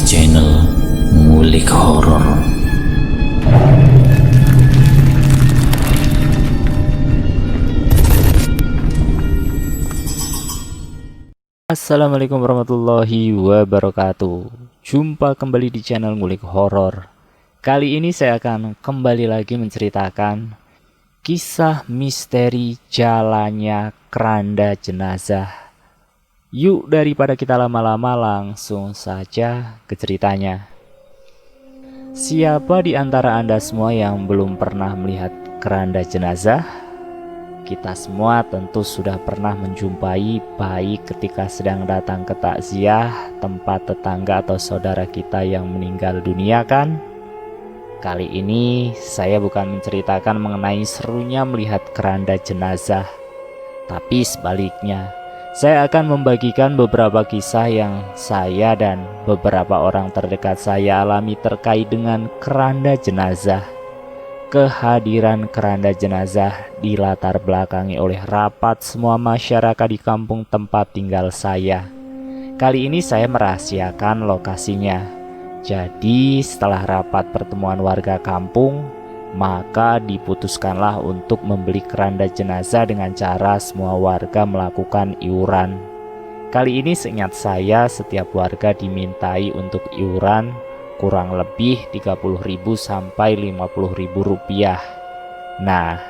channel Ngulik Horor. Assalamualaikum warahmatullahi wabarakatuh. Jumpa kembali di channel Ngulik Horor. Kali ini saya akan kembali lagi menceritakan kisah misteri jalannya keranda jenazah. Yuk, daripada kita lama-lama, langsung saja ke ceritanya. Siapa di antara Anda semua yang belum pernah melihat keranda jenazah? Kita semua tentu sudah pernah menjumpai, baik ketika sedang datang ke takziah tempat tetangga atau saudara kita yang meninggal dunia, kan? Kali ini saya bukan menceritakan mengenai serunya melihat keranda jenazah, tapi sebaliknya. Saya akan membagikan beberapa kisah yang saya dan beberapa orang terdekat saya alami terkait dengan keranda jenazah. Kehadiran keranda jenazah dilatar belakangi oleh rapat semua masyarakat di kampung tempat tinggal saya. Kali ini saya merahasiakan lokasinya. Jadi setelah rapat pertemuan warga kampung, maka diputuskanlah untuk membeli keranda jenazah dengan cara semua warga melakukan iuran. Kali ini seingat saya setiap warga dimintai untuk iuran kurang lebih 30.000 sampai 50.000 rupiah. Nah,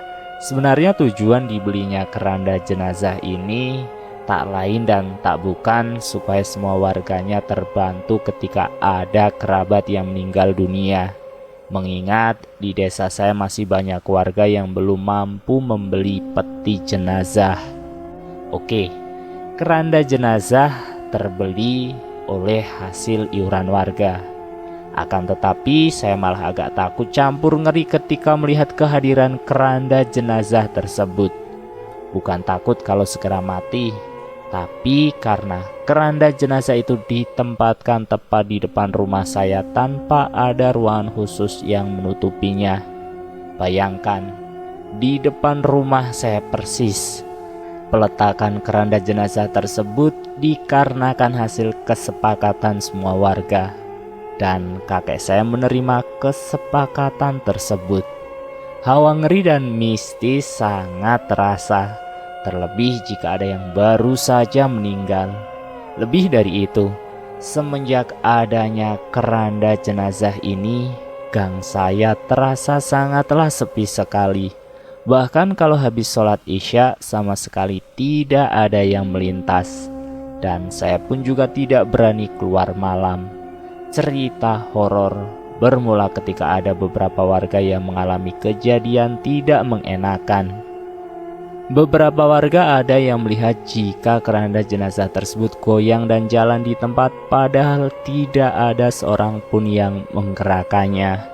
sebenarnya tujuan dibelinya keranda jenazah ini tak lain dan tak bukan supaya semua warganya terbantu ketika ada kerabat yang meninggal dunia. Mengingat di desa saya masih banyak warga yang belum mampu membeli peti jenazah. Oke, keranda jenazah terbeli oleh hasil iuran warga. Akan tetapi saya malah agak takut campur ngeri ketika melihat kehadiran keranda jenazah tersebut. Bukan takut kalau segera mati, tapi karena keranda jenazah itu ditempatkan tepat di depan rumah saya tanpa ada ruangan khusus yang menutupinya. Bayangkan, di depan rumah saya persis. Peletakan keranda jenazah tersebut dikarenakan hasil kesepakatan semua warga. Dan kakek saya menerima kesepakatan tersebut. Hawa ngeri dan mistis sangat terasa. Terlebih jika ada yang baru saja meninggal. Lebih dari itu, semenjak adanya keranda jenazah ini, gang saya terasa sangatlah sepi sekali. Bahkan kalau habis sholat isya sama sekali tidak ada yang melintas. Dan saya pun juga tidak berani keluar malam. Cerita horor bermula ketika ada beberapa warga yang mengalami kejadian tidak mengenakan. Beberapa warga ada yang melihat jika keranda jenazah tersebut goyang dan jalan di tempat, padahal tidak ada seorang pun yang menggerakkannya.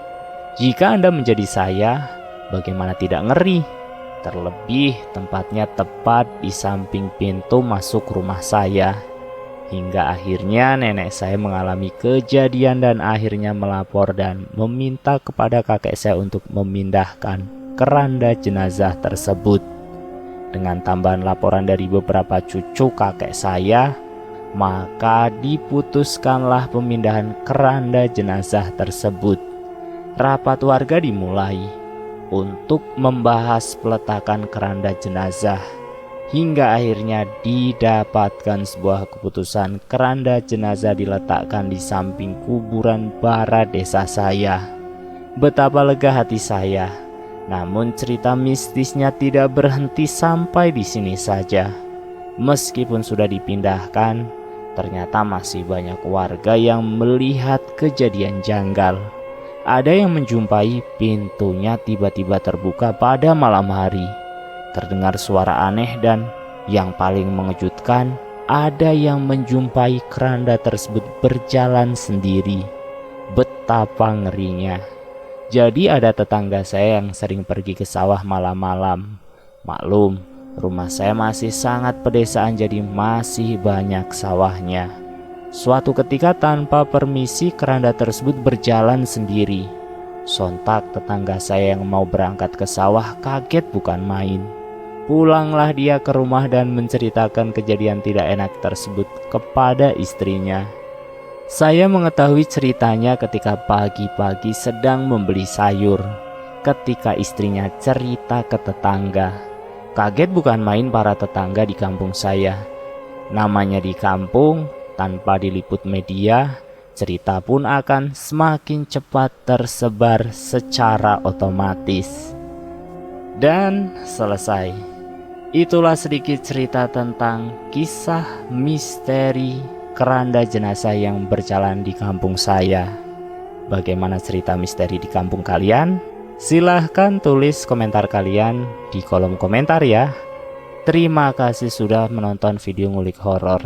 Jika Anda menjadi saya, bagaimana tidak ngeri? Terlebih tempatnya tepat di samping pintu masuk rumah saya. Hingga akhirnya nenek saya mengalami kejadian dan akhirnya melapor dan meminta kepada kakek saya untuk memindahkan keranda jenazah tersebut. Dengan tambahan laporan dari beberapa cucu kakek saya, maka diputuskanlah pemindahan keranda jenazah tersebut. Rapat warga dimulai untuk membahas peletakan keranda jenazah. Hingga akhirnya didapatkan sebuah keputusan keranda jenazah diletakkan di samping kuburan bara desa saya. Betapa lega hati saya. Namun cerita mistisnya tidak berhenti sampai di sini saja. Meskipun sudah dipindahkan, ternyata masih banyak warga yang melihat kejadian janggal. Ada yang menjumpai pintunya tiba-tiba terbuka pada malam hari. Terdengar suara aneh dan yang paling mengejutkan, ada yang menjumpai keranda tersebut berjalan sendiri. Betapa ngerinya. Jadi ada tetangga saya yang sering pergi ke sawah malam-malam. Maklum, rumah saya masih sangat pedesaan jadi masih banyak sawahnya. Suatu ketika tanpa permisi keranda tersebut berjalan sendiri. Sontak tetangga saya yang mau berangkat ke sawah kaget bukan main. Pulanglah dia ke rumah dan menceritakan kejadian tidak enak tersebut kepada istrinya. Saya mengetahui ceritanya ketika pagi-pagi sedang membeli sayur, ketika istrinya cerita ke tetangga. Kaget bukan main para tetangga di kampung saya. Namanya di kampung, tanpa diliput media, cerita pun akan semakin cepat tersebar secara otomatis. Dan selesai. Itulah sedikit cerita tentang kisah misteri keranda jenazah yang berjalan di kampung saya. Bagaimana cerita misteri di kampung kalian? Silahkan tulis komentar kalian di kolom komentar ya. Terima kasih sudah menonton video ngulik horor.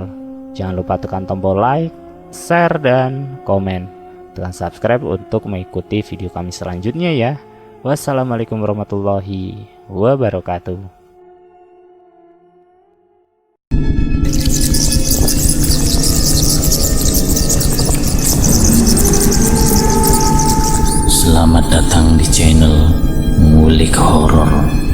Jangan lupa tekan tombol like, share, dan komen. Tekan subscribe untuk mengikuti video kami selanjutnya ya. Wassalamualaikum warahmatullahi wabarakatuh. Selamat datang di channel Ngulik Horor.